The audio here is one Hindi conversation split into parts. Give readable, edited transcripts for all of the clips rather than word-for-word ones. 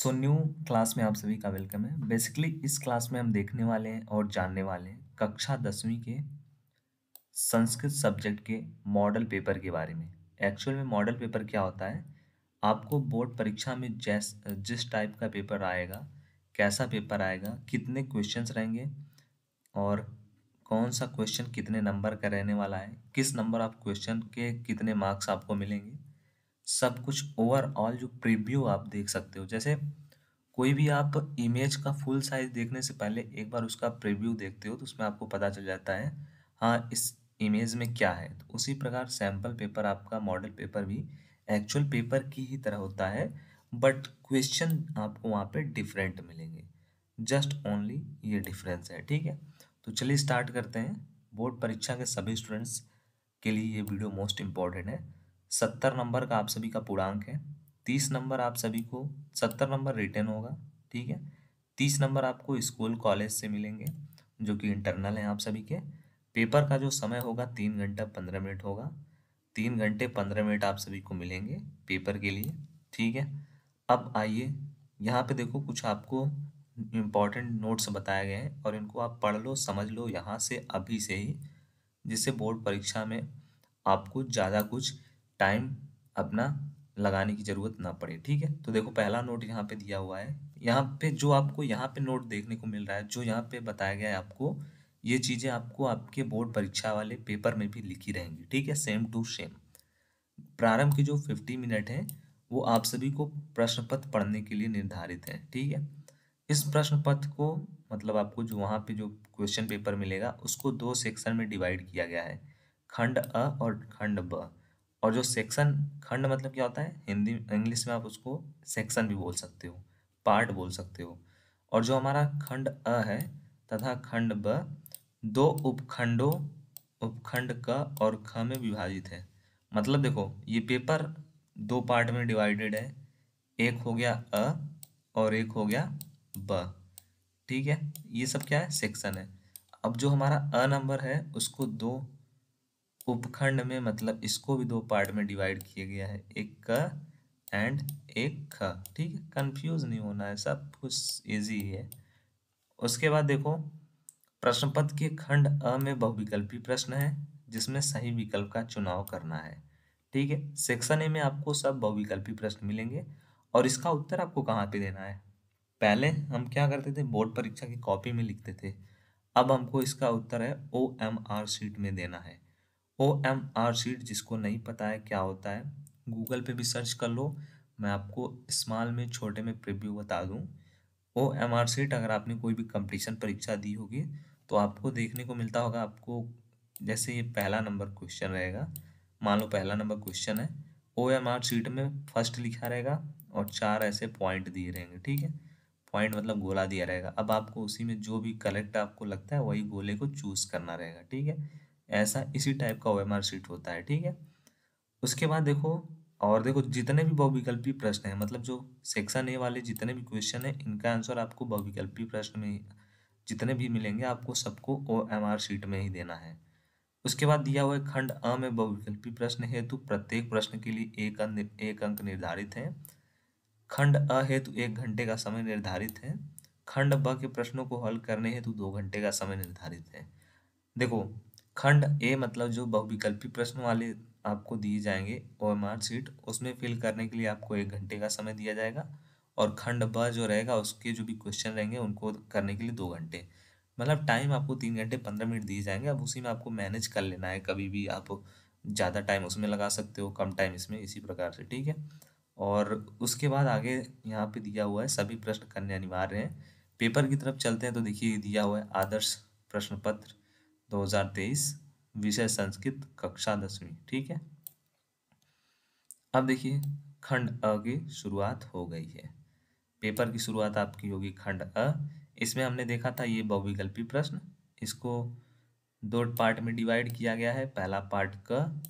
सो न्यू क्लास में आप सभी का वेलकम है। बेसिकली इस क्लास में हम देखने वाले हैं और जानने वाले हैं कक्षा 10वीं के संस्कृत सब्जेक्ट के मॉडल पेपर के बारे में। एक्चुअल में मॉडल पेपर क्या होता है, आपको बोर्ड परीक्षा में जिस टाइप का पेपर आएगा, कैसा पेपर आएगा, कितने क्वेश्चंस रहेंगे और कौन सा क्वेश्चन कितने नंबर का रहने वाला है, किस नंबर ऑफ क्वेश्चन के कितने मार्क्स आपको मिलेंगे, सब कुछ ओवरऑल जो प्रीव्यू आप देख सकते हो। जैसे कोई भी आप इमेज का फुल साइज देखने से पहले एक बार उसका प्रीव्यू देखते हो तो उसमें आपको पता चल जाता है हाँ इस इमेज में क्या है। तो उसी प्रकार सैम्पल पेपर आपका मॉडल पेपर भी एक्चुअल पेपर की ही तरह होता है, बट क्वेश्चन आपको वहाँ पे डिफरेंट मिलेंगे। जस्ट ओनली ये डिफरेंस है, ठीक है। तो चलिए स्टार्ट करते हैं। बोर्ड परीक्षा के सभी स्टूडेंट्स के लिए ये वीडियो मोस्ट इम्पॉर्टेंट है। 70 नंबर का आप सभी का पूर्णांक है। 30 नंबर आप सभी को, 70 नंबर रिटर्न होगा, ठीक है। 30 नंबर आपको स्कूल कॉलेज से मिलेंगे जो कि इंटरनल है आप सभी के। पेपर का जो समय होगा 3 घंटा 15 मिनट होगा। 3 घंटे 15 मिनट आप सभी को मिलेंगे पेपर के लिए, ठीक है। अब आइए यहाँ पे देखो, कुछ आपको इम्पोर्टेंट नोट्स बताए गए हैं और इनको आप पढ़ लो, समझ लो यहाँ से अभी से ही, जिससे बोर्ड परीक्षा में आपको ज़्यादा कुछ टाइम अपना लगाने की ज़रूरत ना पड़े, ठीक है। तो देखो पहला नोट यहाँ पे दिया हुआ है। यहाँ पे जो आपको यहाँ पे नोट देखने को मिल रहा है, जो यहाँ पे बताया गया है आपको, ये चीज़ें आपको आपके बोर्ड परीक्षा वाले पेपर में भी लिखी रहेंगी, ठीक है, सेम टू सेम। प्रारंभ के जो 50 मिनट हैं वो आप सभी को प्रश्न पत्र पढ़ने के लिए निर्धारित है, ठीक है। इस प्रश्न पत्र को मतलब आपको जो वहाँ पे जो क्वेश्चन पेपर मिलेगा उसको दो सेक्शन में डिवाइड किया गया है, खंड अ और खंड ब। और जो सेक्शन, खंड मतलब क्या होता है, हिंदी इंग्लिश में आप उसको सेक्शन भी बोल सकते हो, पार्ट बोल सकते हो। और जो हमारा खंड अ है तथा खंड ब दो उपखंडों, उपखंड क और ख में विभाजित है। मतलब देखो ये पेपर दो पार्ट में डिवाइडेड है, एक हो गया अ और एक हो गया ब, ठीक है। ये सब क्या है, सेक्शन है। अब जो हमारा अ नंबर है उसको दो उपखंड में, मतलब इसको भी दो पार्ट में डिवाइड किया गया है, एक क एंड एक ख, ठीक है। कंफ्यूज नहीं होना है, सब कुछ इजी है। उसके बाद देखो प्रश्न पत्र के खंड अ में बहुविकल्पी प्रश्न है जिसमें सही विकल्प का चुनाव करना है, ठीक है। सेक्शन ए में आपको सब बहुविकल्पी प्रश्न मिलेंगे और इसका उत्तर आपको कहाँ पे देना है। पहले हम क्या करते थे, बोर्ड परीक्षा की कॉपी में लिखते थे, अब हमको इसका उत्तर है OMR शीट में देना है। OMR शीट जिसको नहीं पता है क्या होता है, गूगल पे भी सर्च कर लो, मैं आपको स्मॉल में छोटे में प्रीव्यू बता दूं। OMR शीट अगर आपने कोई भी कंपटीशन परीक्षा दी होगी तो आपको देखने को मिलता होगा, आपको जैसे ये पहला नंबर क्वेश्चन रहेगा, मान लो पहला नंबर क्वेश्चन है, OMR शीट में फर्स्ट लिखा रहेगा और चार ऐसे पॉइंट दिए रहेंगे, ठीक है। पॉइंट मतलब गोला दिया रहेगा, अब आपको उसी में जो भी करेक्ट आपको लगता है वही गोले को चूज करना रहेगा, ठीक है। ऐसा इसी टाइप का OMR शीट होता है, ठीक है। उसके बाद देखो, और देखो जितने भी बहुविकल्पी प्रश्न हैं, मतलब जो सेक्शन ए वाले जितने भी क्वेश्चन है इनका आंसर आपको बहुविकल्पी प्रश्न में जितने भी मिलेंगे आपको सबको OMR शीट में ही देना है। उसके बाद दिया हुआ है खंड अ में बहुविकल्पी प्रश्न हेतु प्रत्येक प्रश्न के लिए एक अंक निर्धारित है। खंड अ हेतु 1 घंटे का समय निर्धारित है। खंड ब के प्रश्नों को हल करने हेतु 2 घंटे का समय निर्धारित है। देखो खंड ए मतलब जो बहुविकल्पी प्रश्न वाले आपको दिए जाएंगे OMR शीट, उसमें फिल करने के लिए आपको 1 घंटे का समय दिया जाएगा। और खंड ब जो रहेगा उसके जो भी क्वेश्चन रहेंगे उनको करने के लिए 2 घंटे, मतलब टाइम आपको 3 घंटे 15 मिनट दिए जाएंगे। अब उसी में आपको मैनेज कर लेना है, कभी भी आप ज़्यादा टाइम उसमें लगा सकते हो, कम टाइम इसमें, इसी प्रकार से, ठीक है। और उसके बाद आगे यहाँ पे दिया हुआ है सभी प्रश्न करने अनिवार्य हैं। पेपर की तरफ चलते हैं तो देखिए दिया हुआ है आदर्श प्रश्न पत्र 2023, विषय संस्कृत, कक्षा 10वीं, ठीक है। अब देखिए खंड अ की शुरुआत हो गई है। पेपर की शुरुआत आपकी होगी खंड अ। इसमें हमने देखा था ये बहुविकल्पी प्रश्न, इसको दो पार्ट में डिवाइड किया गया है। पहला पार्ट क,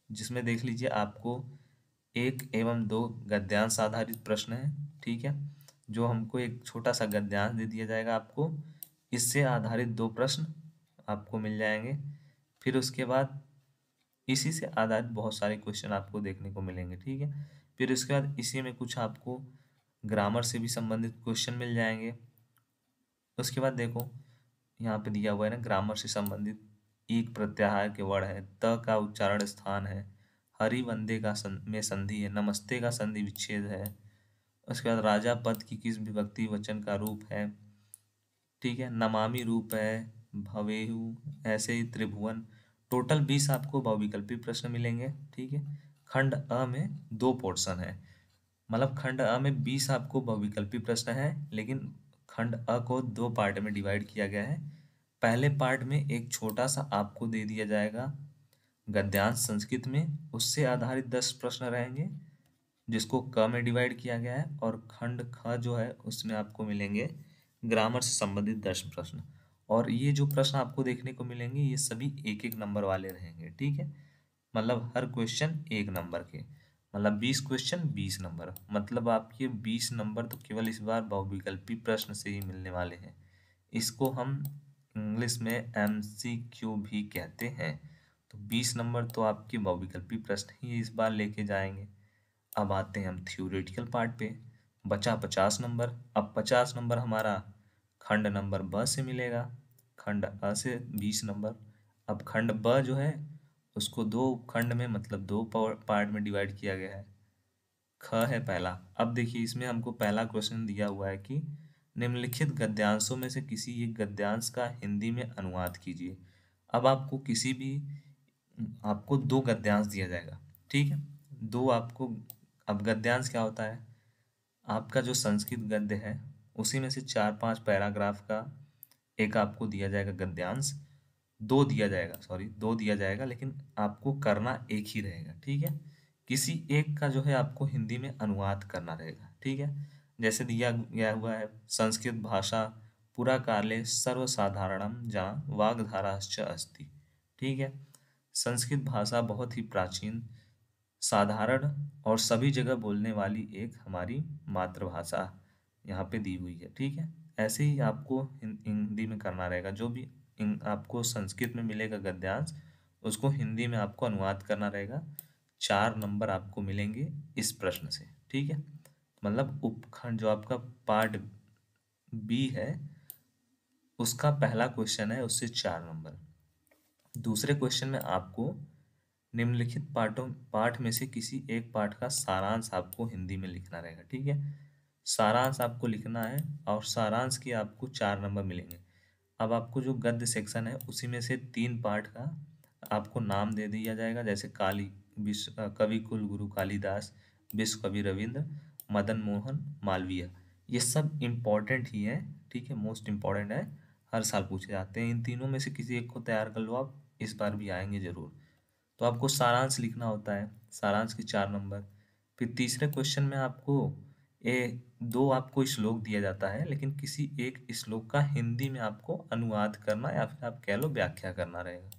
जिसमें देख लीजिए आपको एक एवं दो गद्यांश आधारित प्रश्न है, ठीक है। जो हमको एक छोटा सा गद्यांश दे दिया जाएगा आपको, इससे आधारित दो प्रश्न आपको मिल जाएंगे। फिर उसके बाद इसी से आधारित बहुत सारे क्वेश्चन आपको देखने को मिलेंगे, ठीक है। फिर उसके बाद इसी में कुछ आपको ग्रामर से भी संबंधित क्वेश्चन मिल जाएंगे। उसके बाद देखो यहाँ पे दिया हुआ है ना, ग्रामर से संबंधित एक प्रत्याहार के वर्ण है, त का उच्चारण स्थान है, हरि वंदे का में संधि है, नमस्ते का संधि विच्छेद है। उसके बाद राजा पद की किस विभक्ति वचन का रूप है, ठीक है, नमामि रूप है, भवेहु, ऐसे ही त्रिभुवन। टोटल 20 आपको बहुविकल्पी प्रश्न मिलेंगे, ठीक है। खंड अ में 2 पोर्शन है, मतलब खंड अ में 20 आपको बहुविकल्पी प्रश्न है, लेकिन खंड अ को 2 पार्ट में डिवाइड किया गया है। पहले पार्ट में एक छोटा सा आपको दे दिया जाएगा गद्यांश संस्कृत में, उससे आधारित 10 प्रश्न रहेंगे जिसको क में डिवाइड किया गया है, और खंड ख जो है उसमें आपको मिलेंगे ग्रामर से संबंधित 10 प्रश्न। और ये जो प्रश्न आपको देखने को मिलेंगे ये सभी एक एक नंबर वाले रहेंगे, ठीक है। मतलब हर क्वेश्चन 1 नंबर के, मतलब 20 क्वेश्चन 20 नंबर, मतलब आपके 20 नंबर तो केवल इस बार बहुविकल्पी प्रश्न से ही मिलने वाले हैं। इसको हम इंग्लिश में एमसीक्यू भी कहते हैं। तो 20 नंबर तो आपके बहुविकल्पी प्रश्न ही इस बार लेके जाएंगे। अब आते हैं हम थ्योरेटिकल पार्ट पे। बचा 50 नंबर। अब 50 नंबर हमारा खंड नंबर ब से मिलेगा, खंड अ से 20 नंबर। अब खंड ब जो है उसको 2 खंड में, मतलब 2 पार्ट में डिवाइड किया गया है। ख है पहला। अब देखिए इसमें हमको पहला क्वेश्चन दिया हुआ है कि निम्नलिखित गद्यांशों में से किसी एक गद्यांश का हिंदी में अनुवाद कीजिए। अब आपको किसी भी, आपको 2 गद्यांश दिया जाएगा, ठीक है, 2 आपको। अब गद्यांश क्या होता है, आपका जो संस्कृत गद्य है उसी में से 4-5 पैराग्राफ का एक आपको दिया जाएगा गद्यांश। 2 दिया जाएगा, सॉरी 2 दिया जाएगा, लेकिन आपको करना एक ही रहेगा, ठीक है। किसी एक का जो है आपको हिंदी में अनुवाद करना रहेगा, ठीक है। जैसे दिया गया हुआ है, संस्कृत भाषा पुरा काले सर्वसाधारणम जहाँ वाग्धाराश्च अस्ति, ठीक है। संस्कृत भाषा बहुत ही प्राचीन, साधारण और सभी जगह बोलने वाली एक हमारी मातृभाषा यहाँ पे दी हुई है, ठीक है। ऐसे ही आपको हिंदी में करना रहेगा, जो भी आपको संस्कृत में मिलेगा गद्यांश उसको हिंदी में आपको अनुवाद करना रहेगा। 4 नंबर आपको मिलेंगे इस प्रश्न से, ठीक है। मतलब उपखंड जो आपका पार्ट बी है उसका पहला क्वेश्चन है, उससे 4 नंबर। दूसरे क्वेश्चन में आपको निम्नलिखित पाठ में से किसी एक पाठ का सारांश आपको हिंदी में लिखना रहेगा, ठीक है। सारांश आपको लिखना है और सारांश के आपको 4 नंबर मिलेंगे। अब आपको जो गद्य सेक्शन है उसी में से 3 पाठ का आपको नाम दे दिया जाएगा, जैसे कवि कुल गुरु कालिदास, विश्व कवि रविंद्र, मदन मोहन मालवीय। ये सब इम्पोर्टेंट ही है, ठीक है, मोस्ट इम्पोर्टेंट है, हर साल पूछे जाते हैं। इन तीनों में से किसी एक को तैयार कर लो आप, इस बार भी आएंगे जरूर। तो आपको सारांश लिखना होता है, सारांश के 4 नंबर। फिर तीसरे क्वेश्चन में आपको ए 2 आपको श्लोक दिया जाता है, लेकिन किसी एक श्लोक का हिंदी में आपको अनुवाद करना या फिर आप कह लो व्याख्या करना रहेगा।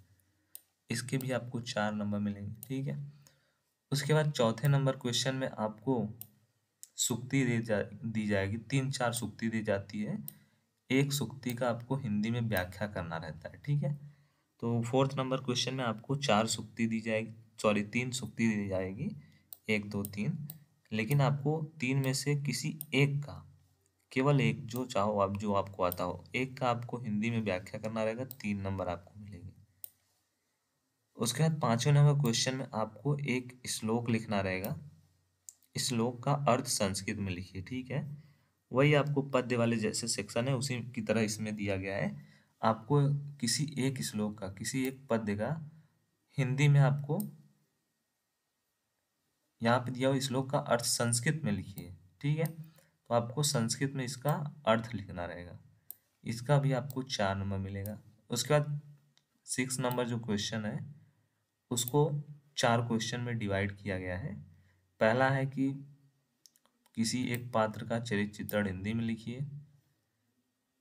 इसके भी आपको 4 नंबर मिलेंगे, ठीक है। उसके बाद चौथे नंबर क्वेश्चन में आपको सुक्ति दी जाएगी, 3-4 सुक्ति दी जाती है। एक सुक्ति का आपको हिंदी में व्याख्या करना रहता है, ठीक है। तो फोर्थ नंबर क्वेश्चन में आपको 4 सुक्ति दी जाएगी, सॉरी 3 सुक्ति दी जाएगी, 1 2 3। लेकिन आपको 3 में से किसी एक का, केवल एक, जो चाहो आप, जो आपको आता हो, एक का आपको हिंदी में व्याख्या करना रहेगा, 3 नंबर आपको मिलेंगे। उसके बाद 5वें नंबर क्वेश्चन में आपको एक श्लोक लिखना रहेगा। श्लोक का अर्थ संस्कृत में लिखिए, ठीक है। वही आपको पद्य वाले जैसे सेक्शन है उसी की तरह इसमें दिया गया है। आपको किसी एक श्लोक का, किसी एक पद्य का हिंदी में आपको, यहाँ पे दिया हुआ श्लोक का अर्थ संस्कृत में लिखिए, ठीक है। तो आपको संस्कृत में इसका अर्थ लिखना रहेगा। इसका भी आपको 4 नंबर मिलेगा। उसके बाद 6 नंबर जो क्वेश्चन है उसको 4 क्वेश्चन में डिवाइड किया गया है। पहला है कि किसी एक पात्र का चरित्र चित्रण हिंदी में लिखिए,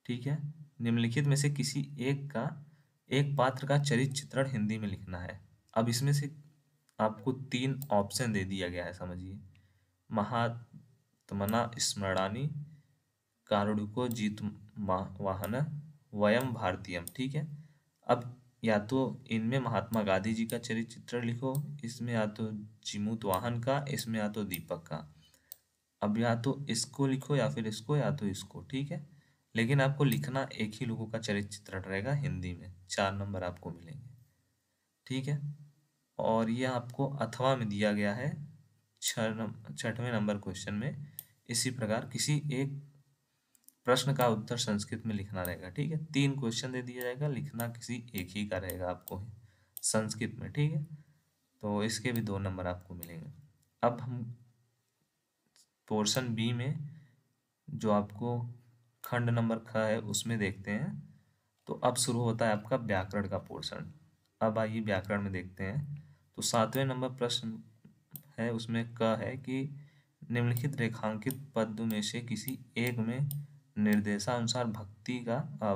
ठीक है। निम्नलिखित में से किसी एक पात्र का चरित्र चित्रण हिंदी में लिखना है। अब इसमें से आपको 3 ऑप्शन दे दिया गया है, समझिए। महात्मना स्मरणानि, कारुणिको जीत वाहन, वयम भारतीयम, ठीक है। अब या तो इनमें महात्मा गांधी जी का चरित्र चित्रण लिखो, इसमें या तो जीमूत वाहन का, इसमें या तो दीपक का। अब या तो इसको लिखो या फिर इसको या तो इसको, ठीक है। लेकिन आपको लिखना एक ही लोगों का चरित्र चित्रण रहेगा हिंदी में, 4 नंबर आपको मिलेंगे, ठीक है। और ये आपको अथवा में दिया गया है 6वें नंबर क्वेश्चन में। इसी प्रकार किसी एक प्रश्न का उत्तर संस्कृत में लिखना रहेगा, ठीक है। 3 क्वेश्चन दे दिया जाएगा, लिखना किसी एक ही का रहेगा आपको संस्कृत में, ठीक है। तो इसके भी 2 नंबर आपको मिलेंगे। अब हम पोर्शन बी में जो आपको खंड नंबर ख है उसमें देखते हैं। तो अब शुरू होता है आपका व्याकरण का पोर्शन। अब आइए व्याकरण में देखते हैं। तो 7वें नंबर प्रश्न है, उसमें क है कि निम्नलिखित रेखांकित पद में से किसी एक में निर्देशानुसार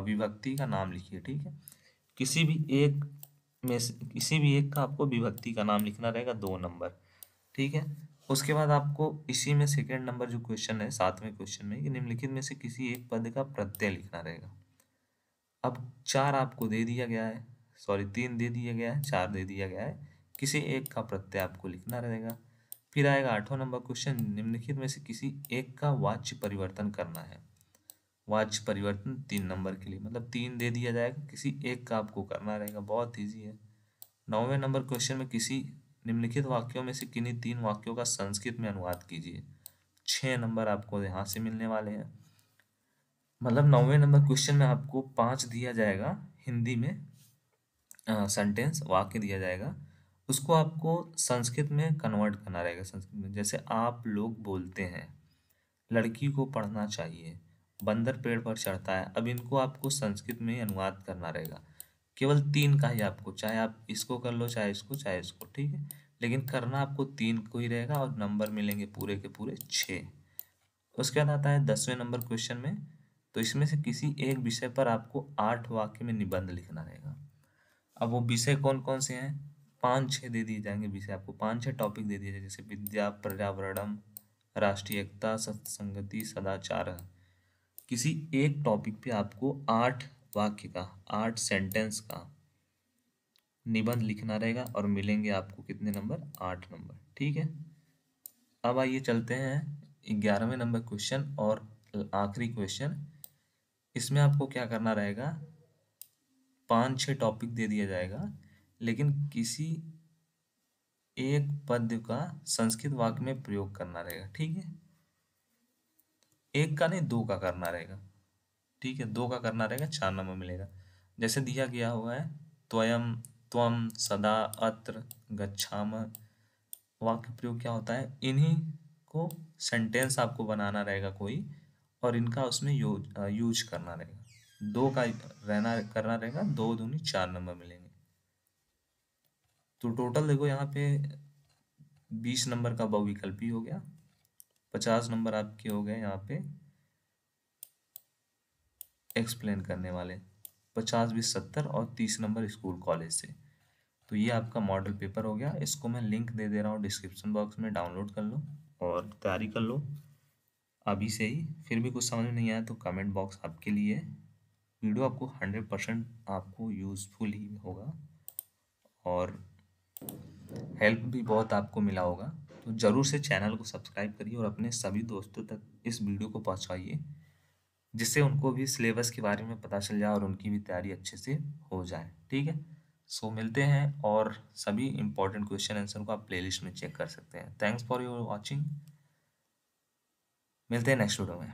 विभक्ति का नाम लिखिए, ठीक है। किसी भी एक में से किसी भी एक का आपको विभक्ति का नाम लिखना रहेगा, 2 नंबर, ठीक है। उसके बाद आपको इसी में सेकेंड नंबर जो क्वेश्चन है 7वें क्वेश्चन में, कि निम्नलिखित में से किसी एक पद का प्रत्यय लिखना रहेगा। अब 4 आपको दे दिया गया है, सॉरी 3 दे दिया गया है, 4 दे दिया गया है, किसी एक का प्रत्यय आपको लिखना रहेगा। फिर आएगा 8वां नंबर क्वेश्चन, निम्नलिखित में से किसी एक का वाच्य परिवर्तन करना है। वाच्य परिवर्तन 3 नंबर के लिए, मतलब 3 दे दिया जाएगा, किसी एक का आपको करना रहेगा, बहुत ईजी है। 9वें नंबर क्वेश्चन में किसी निम्नलिखित वाक्यों में से किन्हीं 3 वाक्यों का संस्कृत में अनुवाद कीजिए। 6 नंबर आपको यहाँ से मिलने वाले हैं। मतलब 9वें नंबर क्वेश्चन में आपको 5 दिया जाएगा हिंदी में, सेंटेंस वाक्य दिया जाएगा, उसको आपको संस्कृत में कन्वर्ट करना रहेगा संस्कृत में। जैसे आप लोग बोलते हैं लड़की को पढ़ना चाहिए, बंदर पेड़ पर चढ़ता है। अब इनको आपको संस्कृत में ही अनुवाद करना रहेगा। केवल 3 का ही आपको, चाहे आप इसको कर लो चाहे इसको चाहे इसको, ठीक है। लेकिन करना आपको 3 को ही रहेगा और नंबर मिलेंगे पूरे के पूरे 6। उसके बाद आता है 10वें नंबर क्वेश्चन में। तो इसमें से किसी एक विषय पर आपको 8 वाक्य में निबंध लिखना रहेगा। अब वो विषय कौन कौन से हैं, 5-6 दे दिए जाएंगे विषय आपको, 5-6 टॉपिक दे दिए जाएंगे, जैसे विद्या, पर्यावरणम, राष्ट्रीय एकता, सत्संगति, सदाचार। किसी एक टॉपिक पे आपको 8 वाक्य का, 8 सेंटेंस का निबंध लिखना रहेगा और मिलेंगे आपको कितने नंबर, 8 नंबर, ठीक है। अब आइए चलते हैं 11वें नंबर क्वेश्चन और आखिरी क्वेश्चन। इसमें आपको क्या करना रहेगा, 5-6 टॉपिक दे दिया जाएगा, लेकिन किसी एक पद्य का संस्कृत वाक्य में प्रयोग करना रहेगा, ठीक है। एक का नहीं, 2 का करना रहेगा, ठीक है। 2 का करना रहेगा, 4 नंबर मिलेगा। जैसे दिया गया हुआ है, त्वयम, त्वम, सदा, अत्र, गच्छाम। वाक्य प्रयोग क्या होता है, इन्हीं को सेंटेंस आपको बनाना रहेगा कोई, और इनका उसमें यूज करना रहेगा। 2 का रहना करना रहेगा, 2 दूनी 4 नंबर मिलेंगे। तो टोटल देखो यहाँ पे 20 नंबर का बहुविकल्पी हो गया, 50 नंबर आपके हो गए यहाँ पे एक्सप्लेन करने वाले, 50, 20, 70 और 30 नंबर स्कूल कॉलेज से। तो ये आपका मॉडल पेपर हो गया। इसको मैं लिंक दे दे रहा हूँ डिस्क्रिप्शन बॉक्स में, डाउनलोड कर लो और तैयारी कर लो अभी से ही। फिर भी कुछ समझ में नहीं आया तो कमेंट बॉक्स आपके लिए है। वीडियो आपको 100% आपको यूजफुल ही होगा और हेल्प भी बहुत आपको मिला होगा। तो ज़रूर से चैनल को सब्सक्राइब करिए और अपने सभी दोस्तों तक इस वीडियो को पहुंचाइए, जिससे उनको भी सिलेबस के बारे में पता चल जाए और उनकी भी तैयारी अच्छे से हो जाए, ठीक है। सो मिलते हैं, और सभी इंपॉर्टेंट क्वेश्चन आंसर को आप प्लेलिस्ट में चेक कर सकते हैं। थैंक्स फॉर योर वॉचिंग, मिलते हैं नेक्स्ट वीडियो में।